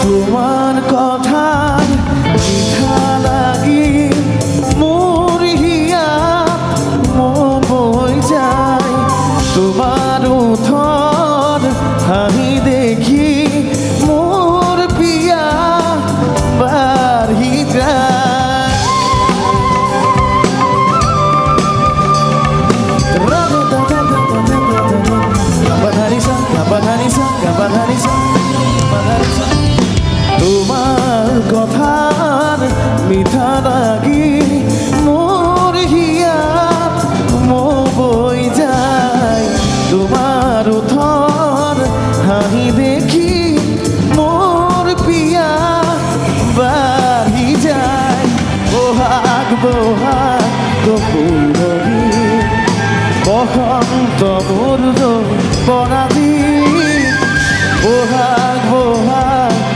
তোমার কথার মিঠা লাগি মোর হিয়া বই যায় তোমার উঠর হাহি দেখি মোর পিয়া বাড়ি যায় তোমার কথার মিঠা লাগি মোর হিয়া বই যায় তোমার উঠর হাহি দেখি মোর পিয়া বাড়ি যায় বহাগ বহাগ কপুরবি বসন্ত মূর্য বনাদি